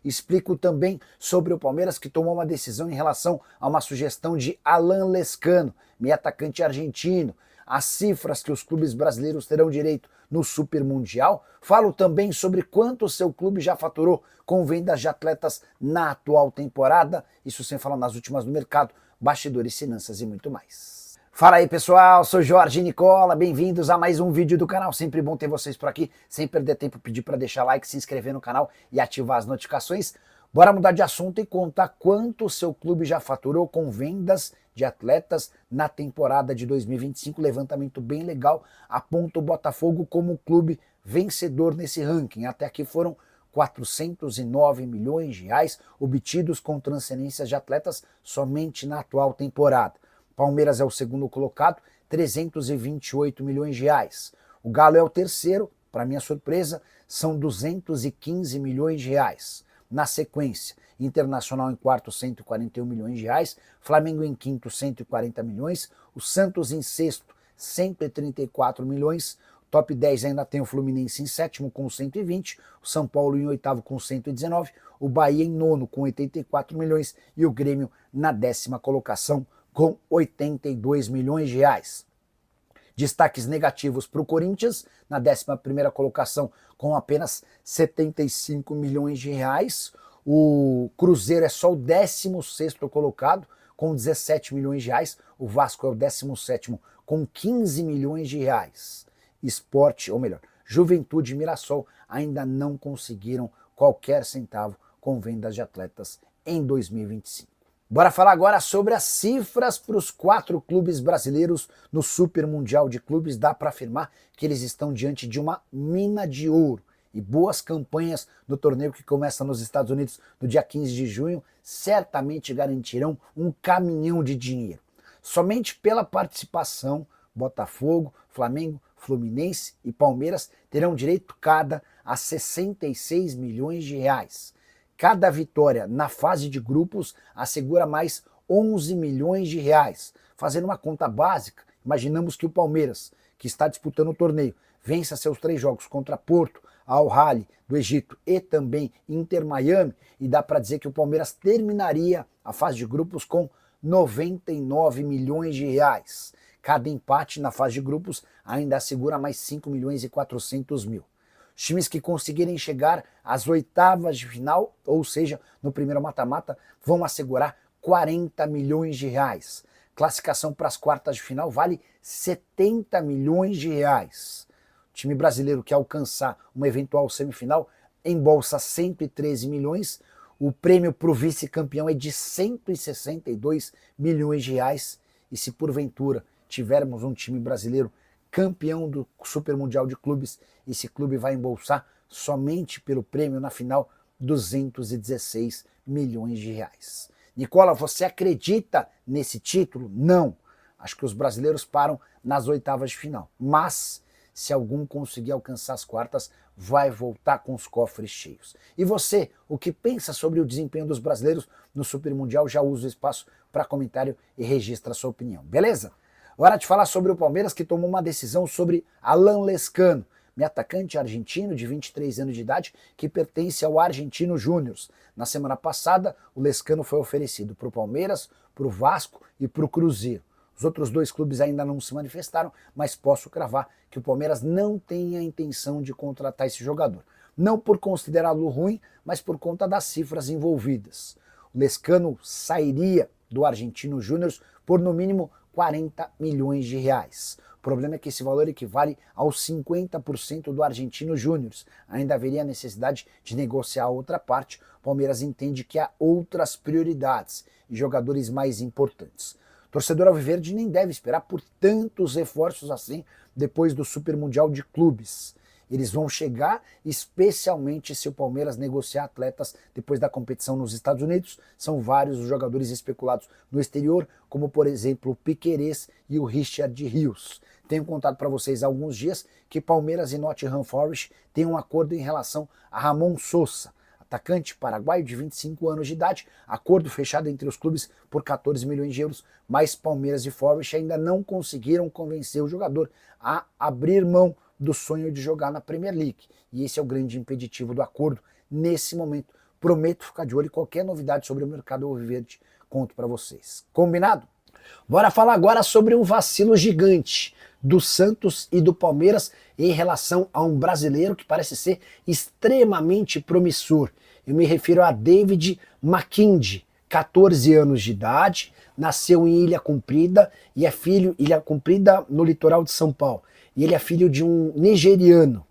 Explico também sobre o Palmeiras que tomou uma decisão em relação a uma sugestão de Alan Lescano, meio atacante argentino, as cifras que os clubes brasileiros terão direito no Super Mundial. Falo também sobre quanto o seu clube já faturou com vendas de atletas na atual temporada, isso sem falar nas últimas do mercado, bastidores, finanças e muito mais. Fala aí pessoal, sou Jorge Nicola, bem-vindos a mais um vídeo do canal, sempre bom ter vocês por aqui, sem perder tempo pedir para deixar like, se inscrever no canal e ativar as notificações. Bora mudar de assunto e contar quanto o seu clube já faturou com vendas de atletas na temporada de 2025, levantamento bem legal, aponta o Botafogo como o clube vencedor nesse ranking, até aqui foram 409 milhões de reais obtidos com transferências de atletas somente na atual temporada. Palmeiras é o segundo colocado, 328 milhões de reais. O Galo é o terceiro, para minha surpresa, são 215 milhões de reais. Na sequência, Internacional em quarto, 141 milhões de reais, Flamengo em quinto, 140 milhões, o Santos em sexto, 134 milhões, top 10 ainda tem o Fluminense em sétimo com 120, o São Paulo em oitavo com 119, o Bahia em nono com 84 milhões e o Grêmio na décima colocação com 82 milhões de reais. Destaques negativos para o Corinthians, na 11ª colocação com apenas 75 milhões de reais. O Cruzeiro é só o 16º colocado com 17 milhões de reais. O Vasco é o 17º com 15 milhões de reais. Sport, ou melhor, Juventude e Mirassol ainda não conseguiram qualquer centavo com vendas de atletas em 2025. Bora falar agora sobre as cifras para os 4 clubes brasileiros no Super Mundial de Clubes. Dá para afirmar que eles estão diante de uma mina de ouro. E boas campanhas no torneio que começa nos Estados Unidos no dia 15 de junho certamente garantirão um caminhão de dinheiro. Somente pela participação, Botafogo, Flamengo, Fluminense e Palmeiras terão direito cada a 66 milhões de reais. Cada vitória na fase de grupos assegura mais 11 milhões de reais. Fazendo uma conta básica, imaginamos que o Palmeiras, que está disputando o torneio, vença seus 3 jogos contra Porto, Al-Ahly do Egito e também Inter Miami, e dá para dizer que o Palmeiras terminaria a fase de grupos com 99 milhões de reais. Cada empate na fase de grupos ainda assegura mais 5 milhões e 400 mil. Os times que conseguirem chegar às oitavas de final, ou seja, no primeiro mata-mata, vão assegurar 40 milhões de reais. Classificação para as quartas de final vale 70 milhões de reais. O time brasileiro que alcançar uma eventual semifinal embolsa 113 milhões. O prêmio para o vice-campeão é de 162 milhões de reais. E se porventura tivermos um time brasileiro campeão do Super Mundial de Clubes, esse clube vai embolsar somente pelo prêmio na final 216 milhões de reais. Nicola, você acredita nesse título? Não. Acho que os brasileiros param nas oitavas de final. Mas, se algum conseguir alcançar as quartas, vai voltar com os cofres cheios. E você, o que pensa sobre o desempenho dos brasileiros no Super Mundial? Já usa o espaço para comentário e registra a sua opinião, beleza? Hora de falar sobre o Palmeiras, que tomou uma decisão sobre Alan Lescano, meio atacante argentino de 23 anos de idade, que pertence ao Argentino Júnior. Na semana passada, o Lescano foi oferecido para o Palmeiras, para o Vasco e para o Cruzeiro. Os outros 2 clubes ainda não se manifestaram, mas posso cravar que o Palmeiras não tem a intenção de contratar esse jogador. Não por considerá-lo ruim, mas por conta das cifras envolvidas. O Lescano sairia do Argentino Júnior por no mínimo 40 milhões de reais. O problema é que esse valor equivale aos 50% do Argentino Júnior. Ainda haveria necessidade de negociar a outra parte. O Palmeiras entende que há outras prioridades e jogadores mais importantes. O torcedor alviverde nem deve esperar por tantos reforços assim depois do Super Mundial de Clubes. Eles vão chegar, especialmente se o Palmeiras negociar atletas depois da competição nos Estados Unidos. São vários os jogadores especulados no exterior, como por exemplo o Piquerez e o Richard Rios. Tenho contado para vocês há alguns dias que Palmeiras e Nottingham Forest têm um acordo em relação a Ramon Sosa, atacante paraguaio de 25 anos de idade, acordo fechado entre os clubes por 14 milhões de euros, mas Palmeiras e Forest ainda não conseguiram convencer o jogador a abrir mão do sonho de jogar na Premier League. E esse é o grande impeditivo do acordo nesse momento, Prometo ficar de olho em qualquer novidade sobre o mercado alviverde, conto para vocês. Combinado? Bora falar agora sobre um vacilo gigante do Santos e do Palmeiras em relação a um brasileiro que parece ser extremamente promissor. Eu me refiro a David Mackenzie, 14 anos de idade, nasceu em Ilha Comprida e é filho, Ilha Comprida no litoral de São Paulo, e ele é filho de um nigeriano.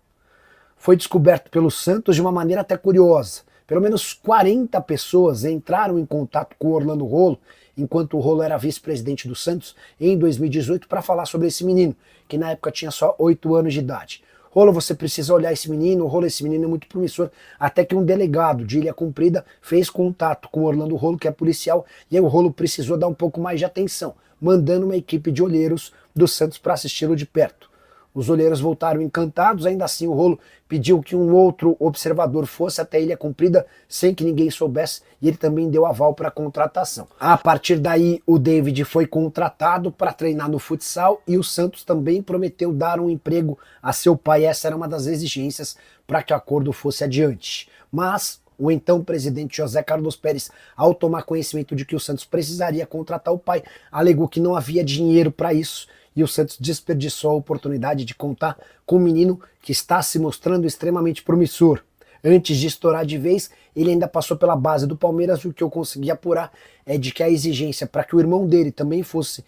Foi descoberto pelo Santos de uma maneira até curiosa. Pelo menos 40 pessoas entraram em contato com o Orlando Rolo, enquanto o Rolo era vice-presidente do Santos, em 2018, para falar sobre esse menino, que na época tinha só 8 anos de idade. Rolo, você precisa olhar esse menino, Rolo, esse menino é muito promissor. Até que um delegado de Ilha Comprida fez contato com o Orlando Rolo, que é policial, e aí o Rolo precisou dar um pouco mais de atenção, mandando uma equipe de olheiros do Santos para assisti-lo de perto. Os olheiros voltaram encantados, ainda assim o Rolo pediu que um outro observador fosse até a Ilha Comprida sem que ninguém soubesse, e ele também deu aval para a contratação. A partir daí o David foi contratado para treinar no futsal e o Santos também prometeu dar um emprego a seu pai. Essa era uma das exigências para que o acordo fosse adiante. Mas o então presidente José Carlos Pérez, ao tomar conhecimento de que o Santos precisaria contratar o pai, alegou que não havia dinheiro para isso, e o Santos desperdiçou a oportunidade de contar com um menino que está se mostrando extremamente promissor. Antes de estourar de vez, ele ainda passou pela base do Palmeiras, e o que eu consegui apurar é de que a exigência para que o irmão dele também fosse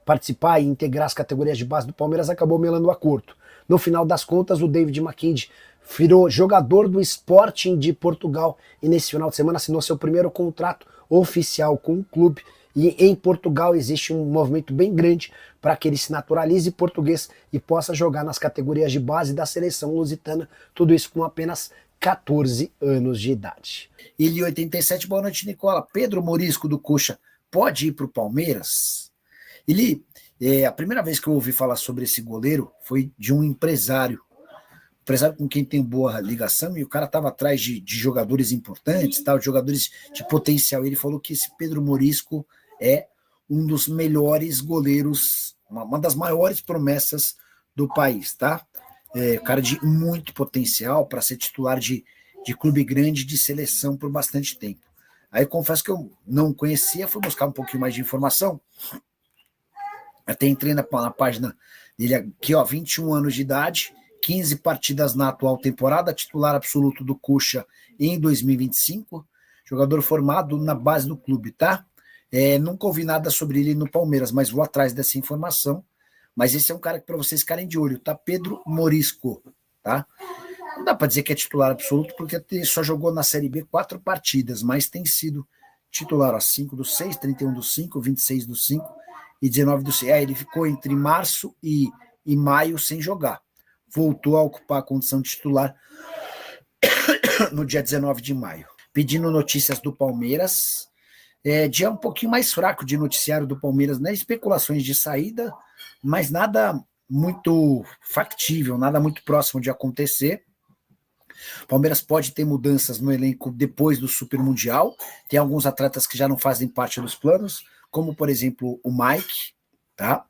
participar e integrar as categorias de base do Palmeiras acabou melando o acordo. No final das contas, o David Mackenzie virou jogador do Sporting de Portugal e nesse final de semana assinou seu primeiro contrato oficial com o clube. E em Portugal existe um movimento bem grande para que ele se naturalize português e possa jogar nas categorias de base da seleção lusitana, tudo isso com apenas 14 anos de idade. Ele 87, boa noite, Nicola. Pedro Morisco do Coxa pode ir para o Palmeiras? Ele, a primeira vez que eu ouvi falar sobre esse goleiro foi de um empresário com quem tem boa ligação, e o cara estava atrás de jogadores importantes, tal, de jogadores de potencial. Ele falou que esse Pedro Morisco é um dos melhores goleiros, uma das maiores promessas do país, tá? Cara de muito potencial para ser titular de clube grande, de seleção por bastante tempo. Aí eu confesso que eu não conhecia, fui buscar um pouquinho mais de informação, até entrei na página dele aqui, ó, 21 anos de idade, 15 partidas na atual temporada, titular absoluto do Coxa em 2025, jogador formado na base do clube, tá? Nunca ouvi nada sobre ele no Palmeiras, mas vou atrás dessa informação. Mas esse é um cara que para vocês ficarem de olho, tá? Pedro Morisco, tá? Não dá para dizer que é titular absoluto, porque ele só jogou na Série B 4 partidas, mas tem sido titular, ó, 5 do 6, 31 do 5, 26 do 5 e 19 do 6. Ele ficou entre março e maio sem jogar. Voltou a ocupar a condição de titular no dia 19 de maio. Pedindo notícias do Palmeiras, dia um pouquinho mais fraco de noticiário do Palmeiras, né? Especulações de saída, mas nada muito factível, nada muito próximo de acontecer. O Palmeiras pode ter mudanças no elenco depois do Super Mundial, tem alguns atletas que já não fazem parte dos planos, como por exemplo o Mike, tá?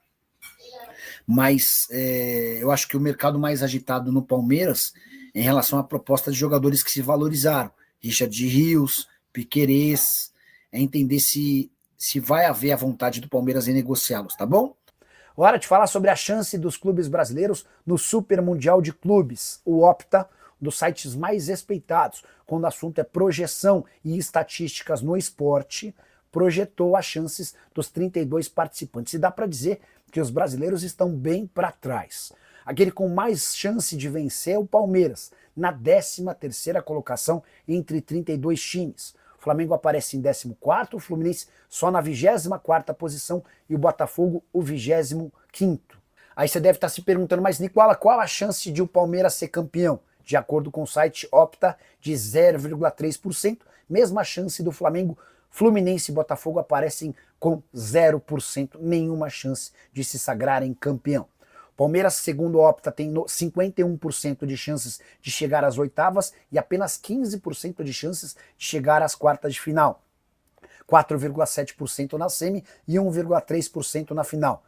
Mas eu acho que o mercado mais agitado no Palmeiras em relação à proposta de jogadores que se valorizaram, Richard Rios, Piquerez, entender se vai haver a vontade do Palmeiras em negociá-los, tá bom? Hora de falar sobre a chance dos clubes brasileiros no Super Mundial de Clubes, o Opta, um dos sites mais respeitados quando o assunto é projeção e estatísticas no esporte, projetou as chances dos 32 participantes. E dá para dizer que os brasileiros estão bem para trás. Aquele com mais chance de vencer é o Palmeiras, na 13ª colocação entre 32 times. O Flamengo aparece em 14º, o Fluminense só na 24ª posição e o Botafogo o 25º. Aí você deve estar se perguntando, mas Nicola, qual a chance de o Palmeiras ser campeão? De acordo com o site Opta, de 0,3%, mesma chance do Flamengo. Fluminense e Botafogo aparecem com 0%, nenhuma chance de se sagrarem campeão. Palmeiras, segundo o Opta, tem 51% de chances de chegar às oitavas e apenas 15% de chances de chegar às quartas de final. 4,7% na semi e 1,3% na final.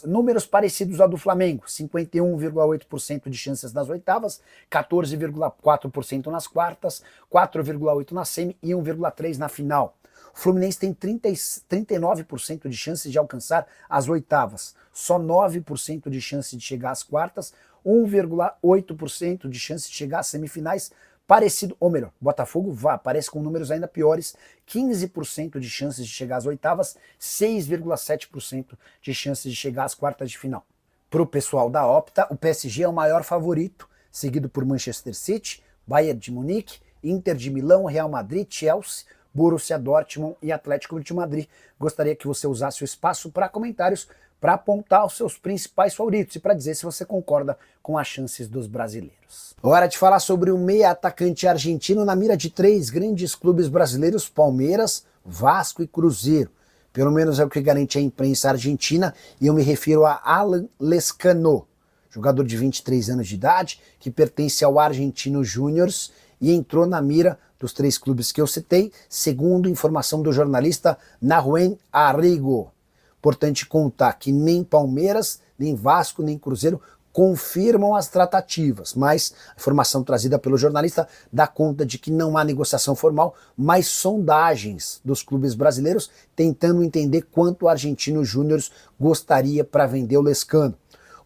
Números parecidos ao do Flamengo, 51,8% de chances nas oitavas, 14,4% nas quartas, 4,8% na semi e 1,3% na final. O Fluminense tem 39% de chances de alcançar as oitavas, só 9% de chance de chegar às quartas, 1,8% de chance de chegar às semifinais, parecido, ou melhor, Botafogo aparece com números ainda piores, 15% de chances de chegar às oitavas, 6,7% de chances de chegar às quartas de final. Para o pessoal da Opta, o PSG é o maior favorito, seguido por Manchester City, Bayern de Munique, Inter de Milão, Real Madrid, Chelsea, Borussia Dortmund e Atlético de Madrid. Gostaria que você usasse o espaço para comentários para apontar os seus principais favoritos e para dizer se você concorda com as chances dos brasileiros. Hora de falar sobre o meia atacante argentino na mira de 3 grandes clubes brasileiros, Palmeiras, Vasco e Cruzeiro. Pelo menos é o que garante a imprensa argentina, e eu me refiro a Alan Lescano, jogador de 23 anos de idade, que pertence ao Argentinos Júniors e entrou na mira dos 3 clubes que eu citei, segundo informação do jornalista Nahuen Arrigo. Importante contar que nem Palmeiras, nem Vasco, nem Cruzeiro confirmam as tratativas, mas a informação trazida pelo jornalista dá conta de que não há negociação formal, mas sondagens dos clubes brasileiros tentando entender quanto o Argentinos Júniors gostaria para vender o Lescano.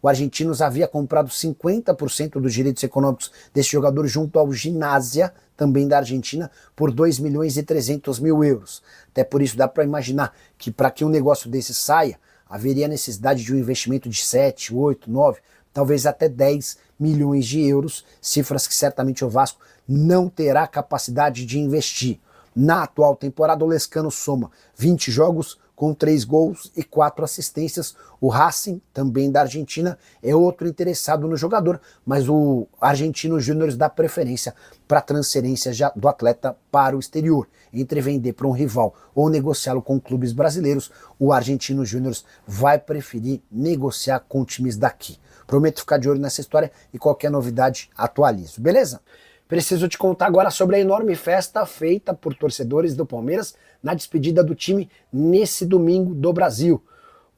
O Argentinos havia comprado 50% dos direitos econômicos desse jogador junto ao Ginásia, também da Argentina, por 2.300.000 euros. Até por isso dá para imaginar que para que um negócio desse saia, haveria necessidade de um investimento de 7, 8, 9, talvez até 10 milhões de euros, cifras que certamente o Vasco não terá capacidade de investir. Na atual temporada, o Lescano soma 20 jogos, com 3 gols e 4 assistências. O Racing, também da Argentina, é outro interessado no jogador, mas o Argentinos Júniors dá preferência para transferência do atleta para o exterior. Entre vender para um rival ou negociá-lo com clubes brasileiros, o Argentinos Júniors vai preferir negociar com times daqui. Prometo ficar de olho nessa história e qualquer novidade atualizo, beleza? Preciso te contar agora sobre a enorme festa feita por torcedores do Palmeiras na despedida do time nesse domingo do Brasil.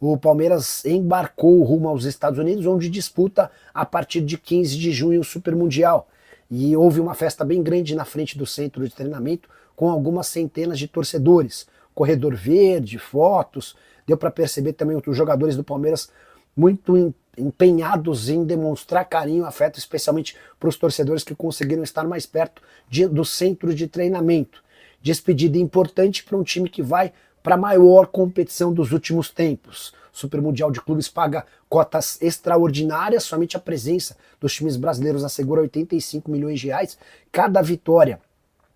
O Palmeiras embarcou rumo aos Estados Unidos, onde disputa a partir de 15 de junho o Super Mundial. E houve uma festa bem grande na frente do centro de treinamento, com algumas centenas de torcedores. Corredor verde, fotos, deu para perceber também os jogadores do Palmeiras muito empenhados em demonstrar carinho, afeto, especialmente para os torcedores que conseguiram estar mais perto do centro de treinamento. Despedida importante para um time que vai para a maior competição dos últimos tempos. O Super Mundial de Clubes paga cotas extraordinárias, somente a presença dos times brasileiros assegura 85 milhões de reais. Cada vitória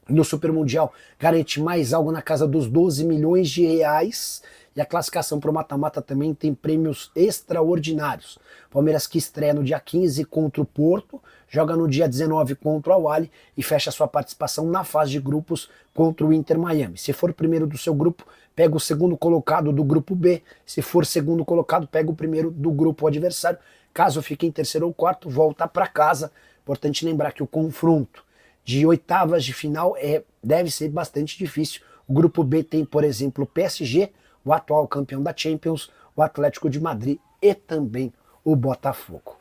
no Super Mundial garante mais algo na casa dos 12 milhões de reais. E a classificação para o mata-mata também tem prêmios extraordinários. Palmeiras que estreia no dia 15 contra o Porto, joga no dia 19 contra o Al-Ahly e fecha sua participação na fase de grupos contra o Inter Miami. Se for primeiro do seu grupo, pega o segundo colocado do grupo B. Se for segundo colocado, pega o primeiro do grupo adversário. Caso fique em terceiro ou quarto, volta para casa. Importante lembrar que o confronto de oitavas de final deve ser bastante difícil. O grupo B tem, por exemplo, o PSG, o atual campeão da Champions, o Atlético de Madrid e também o Botafogo.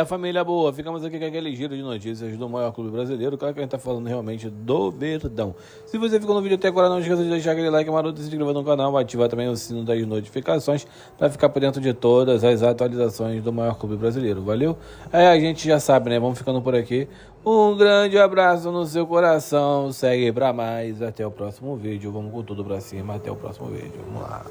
Família boa, ficamos aqui com aquele giro de notícias do maior clube brasileiro. Claro que a gente tá falando realmente do Verdão. Se você ficou no vídeo até agora, não esqueça de deixar aquele like maroto, se inscrever no canal, ativar também o sino das notificações para ficar por dentro de todas as atualizações do maior clube brasileiro. Valeu? A gente já sabe, né? Vamos ficando por aqui. Um grande abraço no seu coração. Segue pra mais. Até o próximo vídeo. Vamos com tudo pra cima. Até o próximo vídeo. Vamos lá.